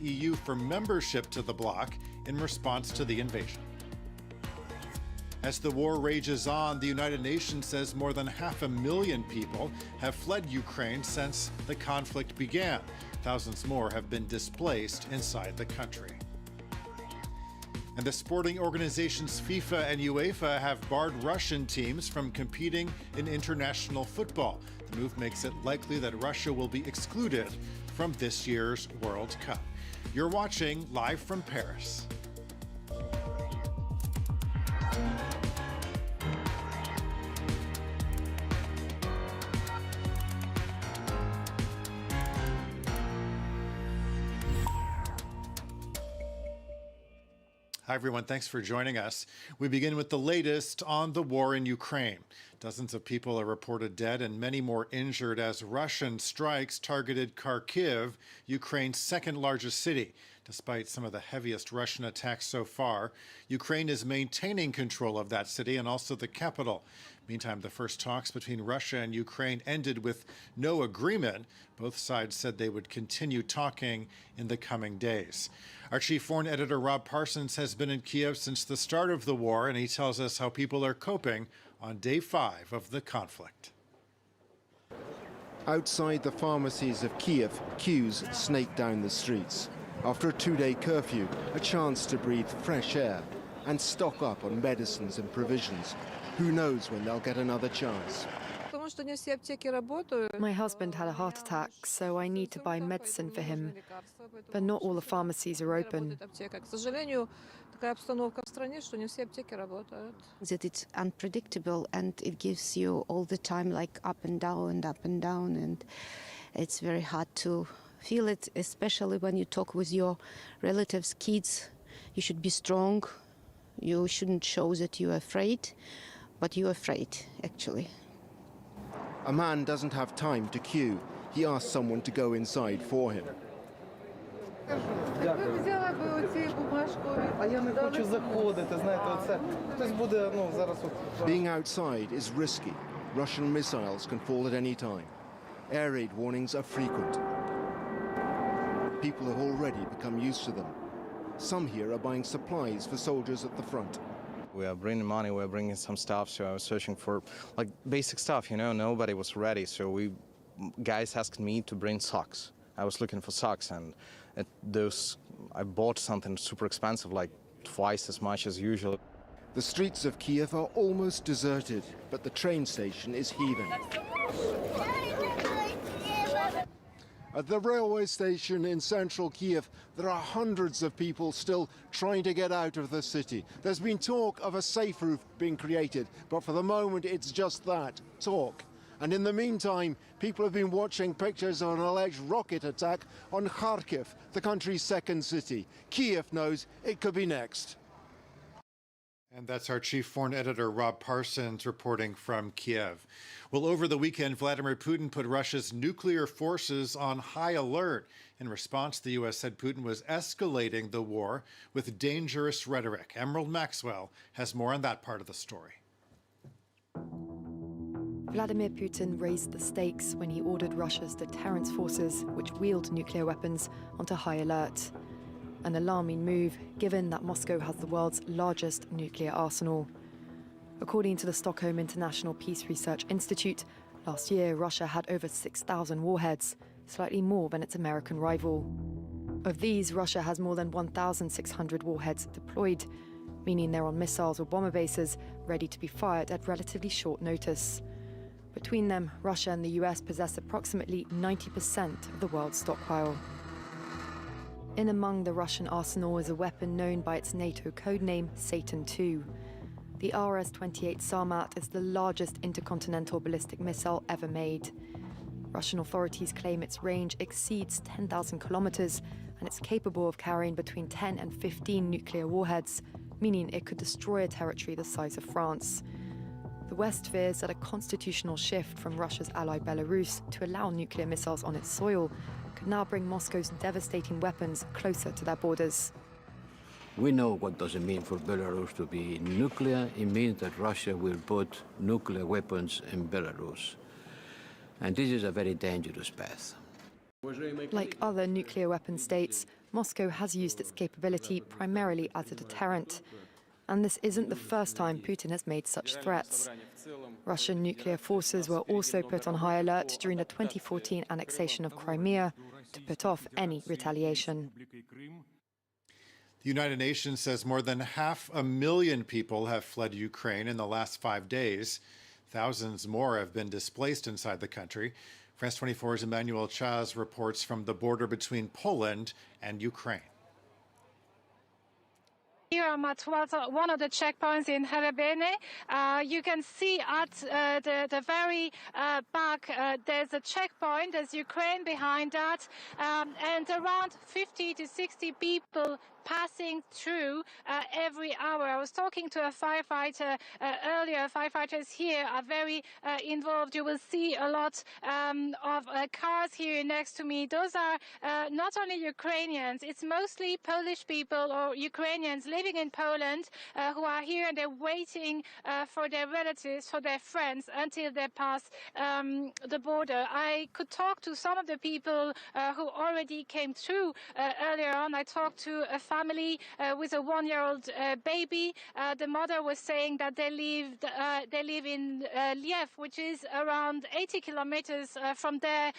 EU for membership to the bloc in response to the invasion. As the war rages on, the United Nations says more than 500,000 people have fled Ukraine since the conflict began. Thousands more have been displaced inside the country. And the sporting organizations FIFA and UEFA have barred Russian teams from competing in international football. The move makes it likely that Russia will be excluded from this year's World Cup. You're watching live from Paris. Hi, everyone. Thanks for joining us. We begin with the latest on the war in Ukraine. Dozens of people are reported dead and many more injured as Russian strikes targeted Kharkiv, Ukraine's second largest city. Despite some of the heaviest Russian attacks so far, Ukraine is maintaining control of that city and also the capital. Meantime, the first talks between Russia and Ukraine ended with no agreement. Both sides said they would continue talking in the coming days. Our chief foreign editor, Rob Parsons, has been in Kiev since the start of the war, and he tells us how people are coping on day 5 of the conflict. Outside the pharmacies of Kiev, queues snake down the streets. After a 2-day curfew, a chance to breathe fresh air and stock up on medicines and provisions. Who knows when they'll get another chance? My husband had a heart attack, so I need to buy medicine for him. But not all the pharmacies are open. That it's unpredictable and it gives you all the time like up and down, and it's very hard to feel it, especially when you talk with your relatives, kids. You should be strong. You shouldn't show that you're afraid, but you're afraid, actually. A man doesn't have time to queue. He asks someone to go inside for him. Being outside is risky. Russian missiles can fall at any time. Air raid warnings are frequent. People have already become used to them. Some here are buying supplies for soldiers at the front. We are bringing money, we're bringing some stuff, so I was searching for like basic stuff, you know, nobody was ready, so guys asked me to bring socks. I was looking for socks, and I bought something super expensive, like twice as much as usual. The streets of Kiev are almost deserted, but the train station is heaving. At the railway station in central Kiev, there are hundreds of people still trying to get out of the city. There's been talk of a safe route being created, but for the moment it's just that, talk. And in the meantime, people have been watching pictures of an alleged rocket attack on Kharkiv, the country's second city. Kiev knows it could be next. And that's our chief foreign editor, Rob Parsons, reporting from Kiev. Well, over the weekend, Vladimir Putin put Russia's nuclear forces on high alert. In response, the U.S. said Putin was escalating the war with dangerous rhetoric. Emerald Maxwell has more on that part of the story. Vladimir Putin raised the stakes when he ordered Russia's deterrence forces, which wield nuclear weapons, onto high alert. An alarming move, given that Moscow has the world's largest nuclear arsenal. According to the Stockholm International Peace Research Institute, last year Russia had over 6,000 warheads, slightly more than its American rival. Of these, Russia has more than 1,600 warheads deployed, meaning they're on missiles or bomber bases ready to be fired at relatively short notice. Between them, Russia and the US possess approximately 90% of the world's stockpile. In among the Russian arsenal is a weapon known by its NATO codename Satan II. The RS-28 Sarmat is the largest intercontinental ballistic missile ever made. Russian authorities claim its range exceeds 10,000 kilometers and it's capable of carrying between 10 and 15 nuclear warheads, meaning it could destroy a territory the size of France. The West fears that a constitutional shift from Russia's ally Belarus to allow nuclear missiles on its soil could now bring Moscow's devastating weapons closer to their borders. We know what does it mean for Belarus to be nuclear. It means that Russia will put nuclear weapons in Belarus. And this is a very dangerous path. Like other nuclear weapon states, Moscow has used its capability primarily as a deterrent. And this isn't the first time Putin has made such threats. Russian nuclear forces were also put on high alert during the 2014 annexation of Crimea to put off any retaliation. The United Nations says more than 500,000 people have fled Ukraine in the last 5 days. Thousands more have been displaced inside the country. France 24's Emmanuel Chaz reports from the border between Poland and Ukraine. Here I'm at one of the checkpoints in Herebene. You can see at the very back there's a checkpoint, there's Ukraine behind that, and around 50 to 60 people passing through every hour. I was talking to a firefighter earlier. Firefighters here are very involved. You will see a lot of cars here next to me. Those are not only Ukrainians, it's mostly Polish people or Ukrainians living in Poland who are here and they're waiting for their relatives, for their friends until they pass the border. I could talk to some of the people who already came through earlier on. I talked to a family with a one-year-old baby. The mother was saying that they live in Lviv, which is around 80 kilometers from there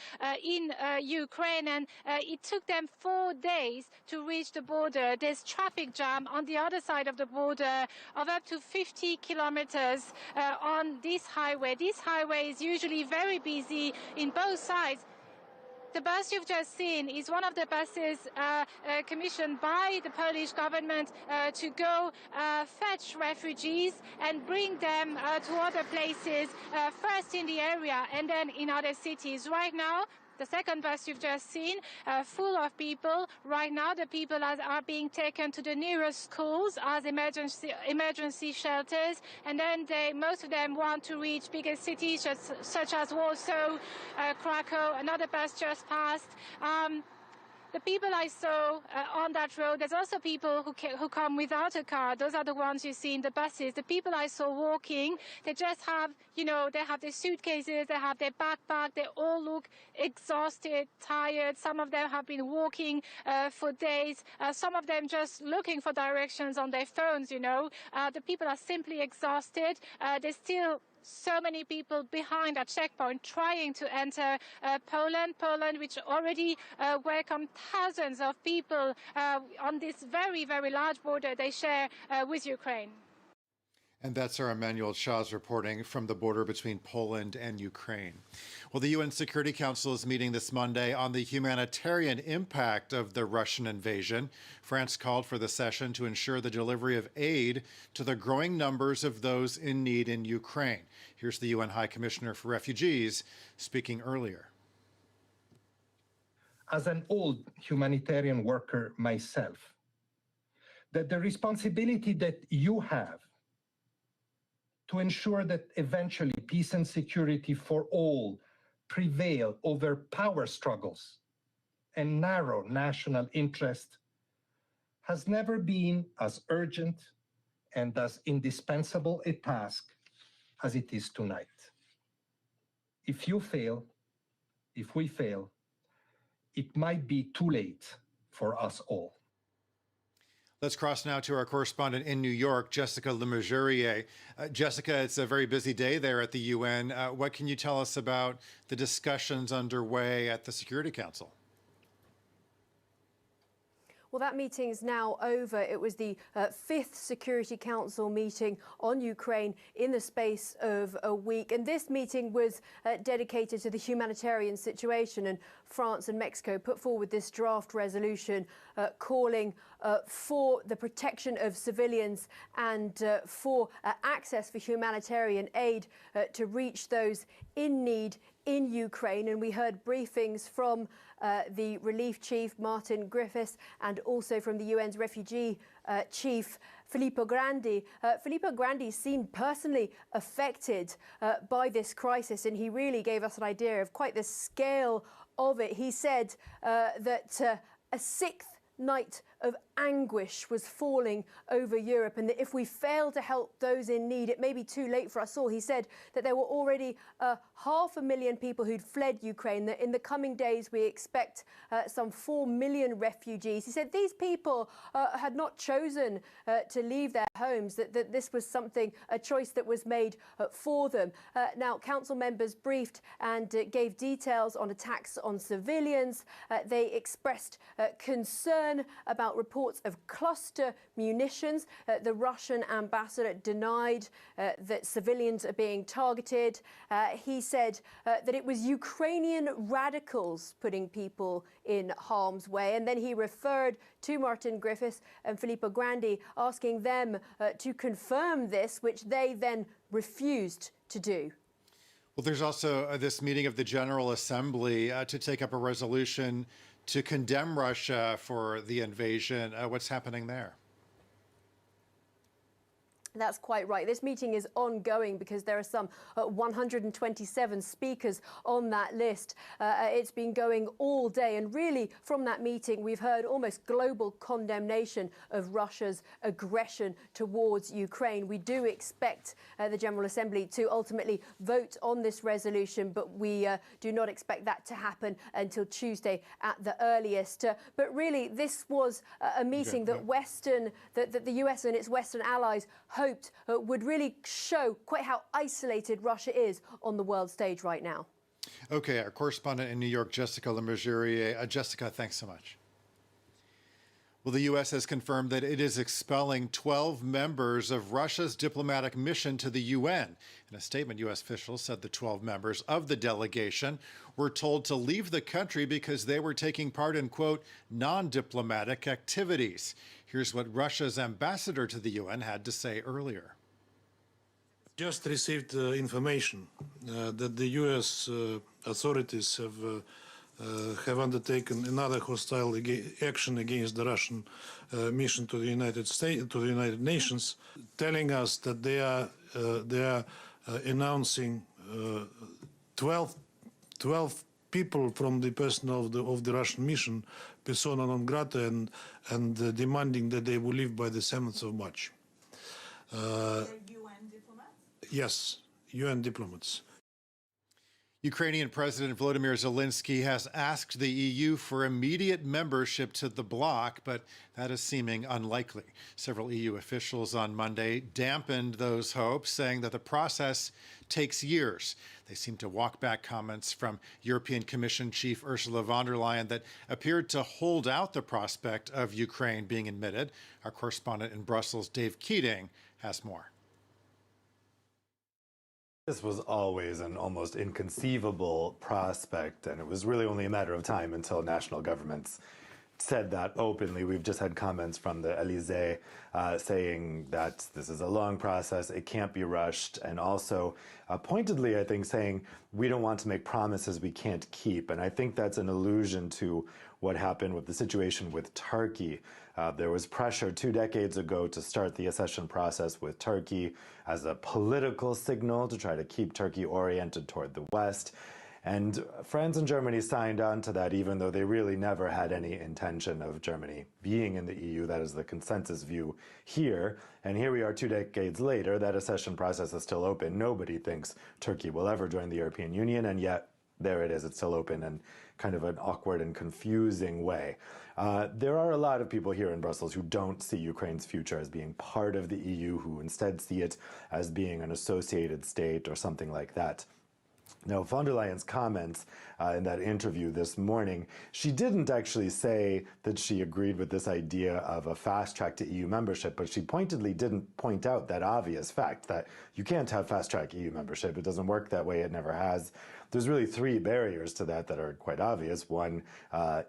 in Ukraine, and it took them 4 days to reach the border. There's traffic jam on the other side of the border of up to 50 kilometers on this highway. This highway is usually very busy in both sides. The bus you've just seen is one of the buses commissioned by the Polish government to go fetch refugees and bring them to other places, first in the area and then in other cities. Right now, the second bus you've just seen, full of people. Right now, the people are being taken to the nearest schools as emergency shelters, and then most of them want to reach bigger cities such as Warsaw, Krakow. Another bus just passed. The people I saw on that road, there's also people who come without a car. Those are the ones you see in the buses. The people I saw walking, they just have, they have their suitcases, they have their backpack, they all look exhausted, tired. Some of them have been walking for days. Some of them just looking for directions on their phones, The people are simply exhausted. There's still so many people behind a checkpoint trying to enter Poland, which already welcomed thousands of people on this very, very large border they share with Ukraine. And that's our Emmanuel Chaz reporting from the border between Poland and Ukraine. Well, the UN Security Council is meeting this Monday on the humanitarian impact of the Russian invasion. France called for the session to ensure the delivery of aid to the growing numbers of those in need in Ukraine. Here's the UN High Commissioner for Refugees speaking earlier. As an old humanitarian worker myself, that the responsibility that you have to ensure that eventually peace and security for all prevail over power struggles and narrow national interest has never been as urgent and as indispensable a task as it is tonight. If you fail, if we fail, it might be too late for us all. Let's cross now to our correspondent in New York, Jessica Lemajurier. Jessica, it's a very busy day there at the UN. What can you tell us about the discussions underway at the Security Council? Well, that meeting is now over. It was the fifth Security Council meeting on Ukraine in the space of a week. And this meeting was dedicated to the humanitarian situation. And France and Mexico put forward this draft resolution calling for the protection of civilians and for access for humanitarian aid to reach those in need in Ukraine. And we heard briefings from the relief chief, Martin Griffiths, and also from the UN's refugee chief, Filippo Grandi. Filippo Grandi seemed personally affected by this crisis, and he really gave us an idea of quite the scale of it. He said that a sixth night of anguish was falling over Europe, and that if we fail to help those in need, it may be too late for us all. He said that there were already 500,000 people who'd fled Ukraine, that in the coming days we expect some 4 million refugees. He said these people had not chosen to leave their homes, that this was a choice that was made for them. Now, council members briefed and gave details on attacks on civilians. They expressed concern about reports of cluster munitions. The Russian ambassador denied that civilians are being targeted. He said that it was Ukrainian radicals putting people in harm's way. And then he referred to Martin Griffiths and Filippo Grandi, asking them to confirm this, which they then refused to do. Well, there's also this meeting of the General Assembly to take up a resolution to condemn Russia for the invasion. What's happening there? That's quite right. This meeting is ongoing because there are some 127 speakers on that list. It's been going all day. And really, from that meeting, we've heard almost global condemnation of Russia's aggression towards Ukraine. We do expect the General Assembly to ultimately vote on this resolution, but we do not expect that to happen until Tuesday at the earliest. But really, this was a meeting that the US and its Western allies hoped would really show quite how isolated Russia is on the world stage right now. Okay, our correspondent in New York, Jessica Lemessurier. Jessica, thanks so much. Well, the U.S. has confirmed that it is expelling 12 members of Russia's diplomatic mission to the UN. In a statement, U.S. officials said the 12 members of the delegation were told to leave the country because they were taking part in, quote, non-diplomatic activities. Here's what Russia's ambassador to the UN had to say earlier. Just received information that the U.S. authorities have undertaken another hostile action against the Russian mission to the United Nations, telling us that they are announcing 12 people from the personnel of the Russian mission, persona non grata, and demanding that they will leave by the 7th of March. UN diplomats? Yes, UN diplomats. Ukrainian President Volodymyr Zelensky has asked the EU for immediate membership to the bloc, but that is seeming unlikely. Several EU officials on Monday dampened those hopes, saying that the process takes years. They seem to walk back comments from European Commission Chief Ursula von der Leyen that appeared to hold out the prospect of Ukraine being admitted. Our correspondent in Brussels, Dave Keating, has more. This was always an almost inconceivable prospect, and it was really only a matter of time until national governments said that openly. We've just had comments from the Élysée saying that this is a long process, it can't be rushed, and also pointedly, I think, saying we don't want to make promises we can't keep. And I think that's an allusion to what happened with the situation with Turkey. There was pressure 2 decades ago to start the accession process with Turkey as a political signal to try to keep Turkey oriented toward the West. And France and Germany signed on to that, even though they really never had any intention of Germany being in the EU. That is the consensus view here. And here we are 2 decades later, that accession process is still open. Nobody thinks Turkey will ever join the European Union, and yet there it is, it's still open in kind of an awkward and confusing way. There are a lot of people here in Brussels who don't see Ukraine's future as being part of the EU, who instead see it as being an associated state or something like that. Now, von der Leyen's comments in that interview this morning, she didn't actually say that she agreed with this idea of a fast track to EU membership, but she pointedly didn't point out that obvious fact that you can't have fast track EU membership. It doesn't work that way. It never has. There's really 3 barriers to that are quite obvious. One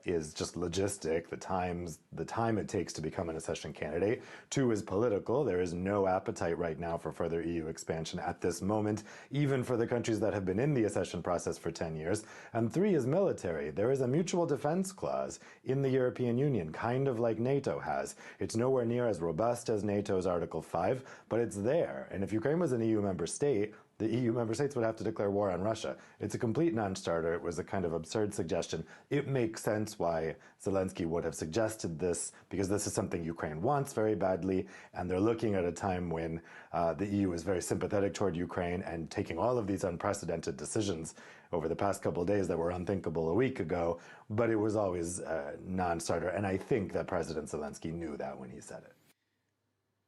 is just logistic, the time it takes to become an accession candidate. 2 is political. There is no appetite right now for further EU expansion at this moment, even for the countries that have been in the accession process for 10 years. And 3 is military. There is a mutual defense clause in the European Union, kind of like NATO has. It's nowhere near as robust as NATO's Article 5, but it's there. And if Ukraine was an EU member state, the EU member states would have to declare war on Russia. It's a complete non-starter. It was a kind of absurd suggestion. It makes sense why Zelensky would have suggested this, because this is something Ukraine wants very badly, and they're looking at a time when the EU is very sympathetic toward Ukraine and taking all of these unprecedented decisions over the past couple of days that were unthinkable a week ago, but it was always a non-starter, and I think that President Zelensky knew that when he said it.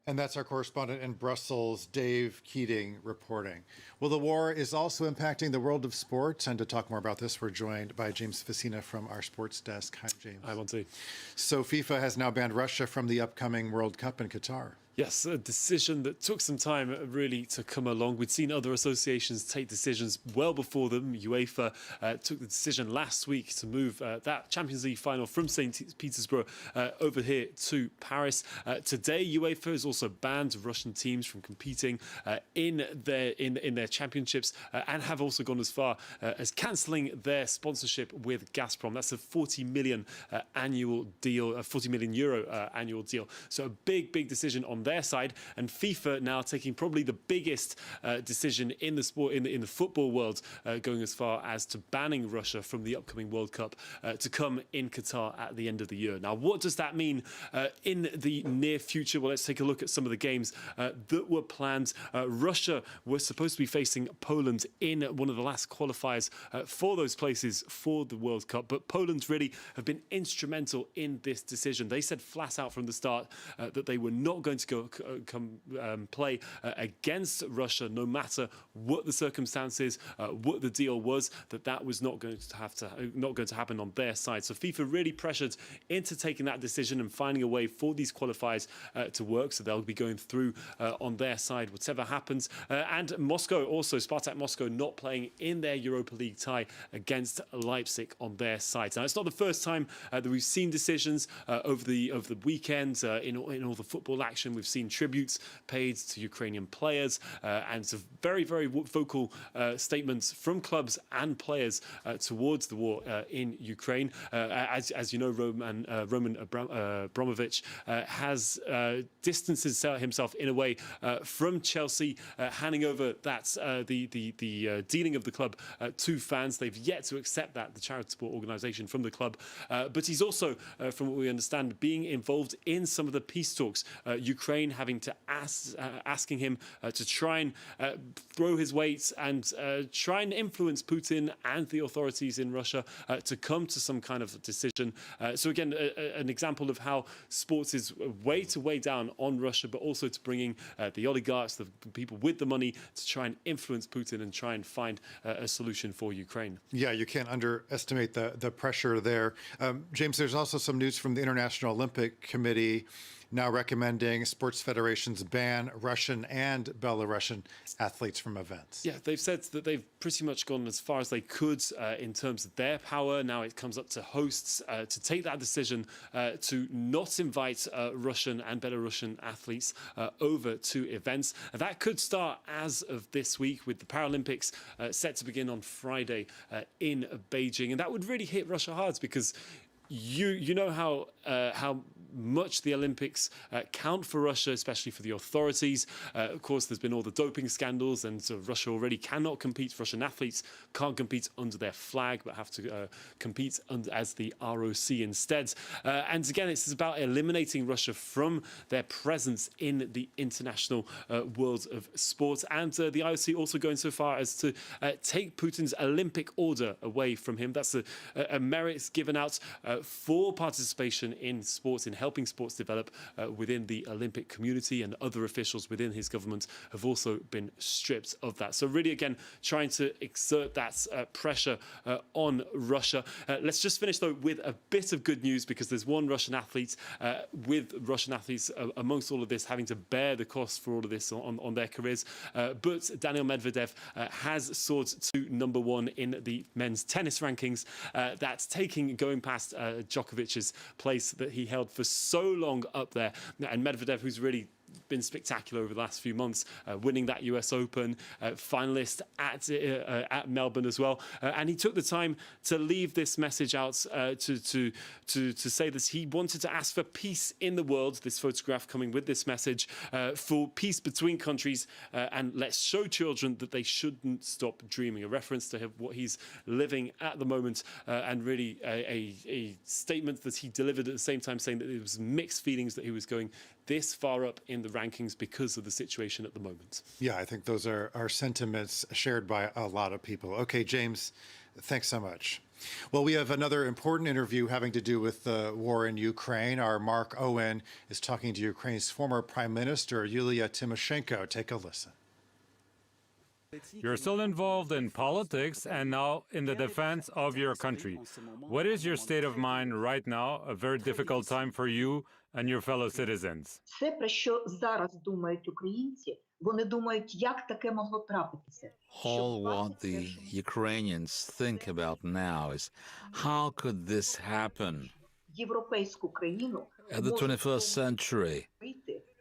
And that's our correspondent in Brussels, Dave Keating, reporting. Well, the war is also impacting the world of sports. And to talk more about this, we're joined by James Facina from our sports desk. Hi, James. Hi, Monty. So FIFA has now banned Russia from the upcoming World Cup in Qatar. Yes, a decision that took some time really to come along. We'd seen other associations take decisions well before them. UEFA took the decision last week to move that Champions League final from St. Petersburg over here to Paris. Today, UEFA has also banned Russian teams from competing in their championships and have also gone as far as cancelling their sponsorship with Gazprom. That's a 40 million annual deal, a 40 million euro annual deal. So a big decision on their side, and FIFA now taking probably the biggest decision in the sport, in the football world, going as far as to banning Russia from the upcoming World Cup to come in Qatar at the end of the year. Now, what does that mean in the near future? Well, let's take a look at some of the games that were planned. Russia was supposed to be facing Poland in one of the last qualifiers for those places for the World Cup, but Poland really have been instrumental in this decision. They said flat out from the start that they were not going to play against Russia, no matter what the circumstances, what the deal was. That was not going to happen on their side. So FIFA really pressured into taking that decision and finding a way for these qualifiers to work. So they'll be going through on their side, whatever happens. And Moscow also, Spartak Moscow, not playing in their Europa League tie against Leipzig on their side. Now, it's not the first time that we've seen decisions over the weekend in all the football action. We've seen tributes paid to Ukrainian players and some very vocal statements from clubs and players towards the war in Ukraine. As you know, Roman Abramovich has distanced himself in a way from Chelsea, handing over the dealing of the club to fans. They've yet to accept that, the charitable organisation, from the club. But he's also, from what we understand, being involved in some of the peace talks. Ukraine having to asking him to try and throw his weight and try and influence Putin and the authorities in Russia to come to some kind of decision. So again, an example of how sports is way to weigh down on Russia, but also to bringing the oligarchs, the people with the money, to try and influence Putin and try and find a solution for Ukraine. Yeah, you can't underestimate the pressure there. James, there's also some news from the International Olympic Committee now recommending sports federations ban Russian and Belarusian athletes from events. Yeah, they've said that they've pretty much gone as far as they could in terms of their power. Now it comes up to hosts to take that decision to not invite Russian and Belarusian athletes over to events. And that could start as of this week, with the Paralympics set to begin on Friday in Beijing. And that would really hit Russia hard, because you know how much the Olympics count for Russia, especially for the authorities. Of course, there's been all the doping scandals, and so Russia already cannot compete. Russian athletes can't compete under their flag, but have to compete as the ROC instead. And again, it's about eliminating Russia from their presence in the international world of sport. And the IOC also going so far as to take Putin's Olympic order away from him. That's a merit given out for participation in sports, in helping sports develop within the Olympic community, and other officials within his government have also been stripped of that. So really, again, trying to exert that pressure on Russia. Let's just finish, though, with a bit of good news, because there's one Russian athlete, with Russian athletes amongst all of this having to bear the cost for all of this on their careers. But Daniil Medvedev has soared to #1 in the men's tennis rankings. That's going past Djokovic's place that he held for so long up there. And Medvedev, who's really been spectacular over the last few months, winning that US Open, finalist at Melbourne as well. And he took the time to leave this message out to say that he wanted to ask for peace in the world, this photograph coming with this message, for peace between countries, and let's show children that they shouldn't stop dreaming. A reference to what he's living at the moment, and really a statement that he delivered at the same time, saying that it was mixed feelings that he was going this far up in the rankings because of the situation at the moment. Yeah, I think those are sentiments shared by a lot of people. Okay, James, thanks so much. Well, we have another important interview having to do with the war in Ukraine. Our Mark Owen is talking to Ukraine's former Prime Minister, Yulia Tymoshenko. Take a listen. You're still involved in politics and now in the defense of your country. What is your state of mind right now? A very difficult time for you and your fellow citizens. Все, про що зараз думають українці, вони думають, як таке могло трапитися. All what the Ukrainians think about now is, how could this happen? Європейську країну At the 21st century,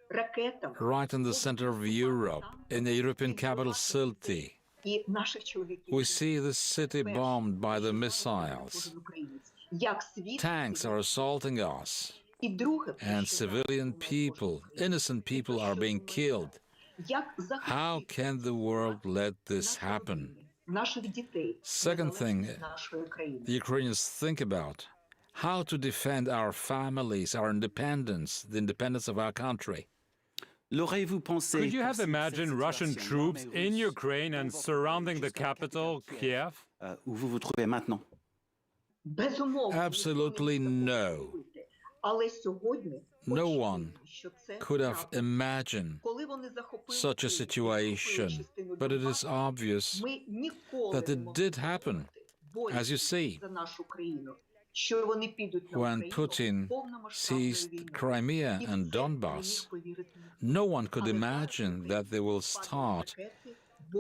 ракетами. right in the center of Europe, in the European capital Silti, І наших чоловіків. we see the city bombed by the missiles. Як світ Tanks are assaulting us, і друге, and civilian people, innocent people are being killed. як How can the world let this happen? наших дітей. Second thing Нашої країни. the Ukrainians think about, how to defend our families, our independence, the independence of our country. Could you have imagined Russian troops in Ukraine and surrounding the capital, Kiev? Безумовно. Absolutely no. Але сьогодні No one could have imagined коли вони захопили such a situation, but it is obvious ми ніколи that it did happen, as you see. за нашу країну. Що вони підуть на When Україну, Putin повномасштабну seized війну. Crimea І and це Donbass, не міг повірити. no one could imagine that they will start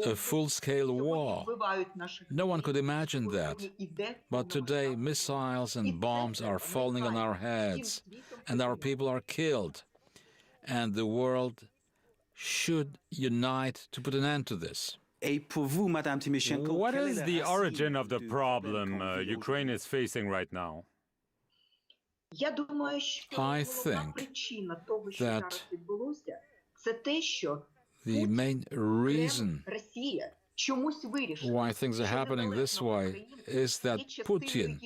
a full-scale war. Вбивають наших No one could imagine that. Сьогодні іде But today, missiles and bombs are falling on our heads, and our people are killed. And the world should unite to put an end to this. What is the origin of the problem Ukraine is facing right now? Я думаю, що I головна think причина того, що that зараз відбулося, це те, що The main reason Росія чомусь вирішила, why things are happening this way is that Putin,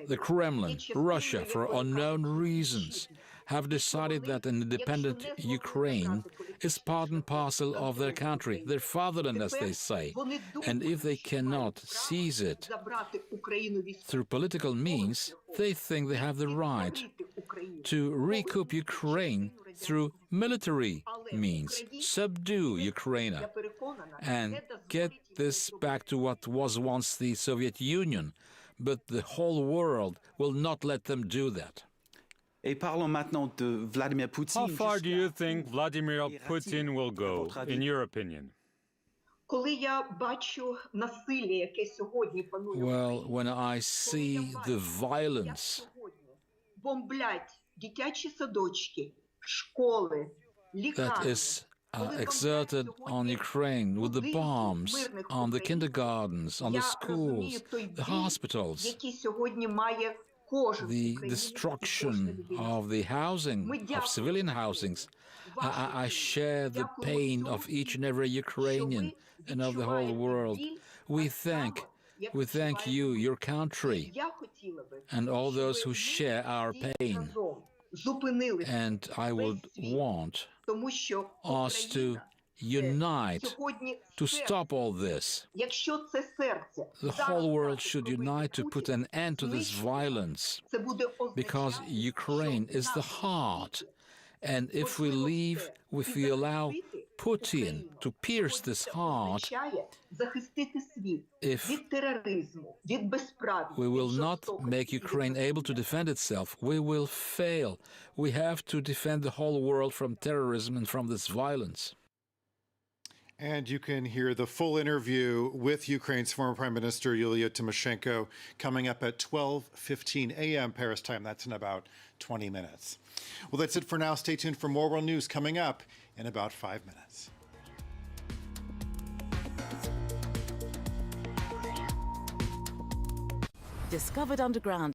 the Kremlin, Russia, for unknown reasons, have decided that an independent Ukraine is part and parcel of their country, their fatherland, as they say. And if they cannot seize it through political means, they think they have the right to recoup Ukraine through military means, subdue Ukraine, and get this back to what was once the Soviet Union. But the whole world will not let them do that. How far do you think Vladimir Putin will go, in your opinion? Коли я бачу насилля, яке сьогодні панує, Well, when I see the violence бомблять дитячі садочки, школи, that лікарні, is exerted on Ukraine with the bombs on the kindergartens, on the schools, the hospitals, які сьогодні має кожен the destruction of the housing, of civilian housings. I share the pain of each and every Ukrainian and of the whole world. We thank you, your country, and all those who share our pain. And I would want us to unite to stop all this. The whole world should unite to put an end to this violence, because Ukraine is the heart. And if we allow Putin to pierce this heart, if we will not make Ukraine able to defend itself, we will fail. We have to defend the whole world from terrorism and from this violence. And you can hear the full interview with Ukraine's former Prime Minister Yulia Tymoshenko coming up at 12:15 a.m. Paris time. That's in about 20 minutes. Well, that's it for now. Stay tuned for more world news coming up in about 5 minutes. Discovered underground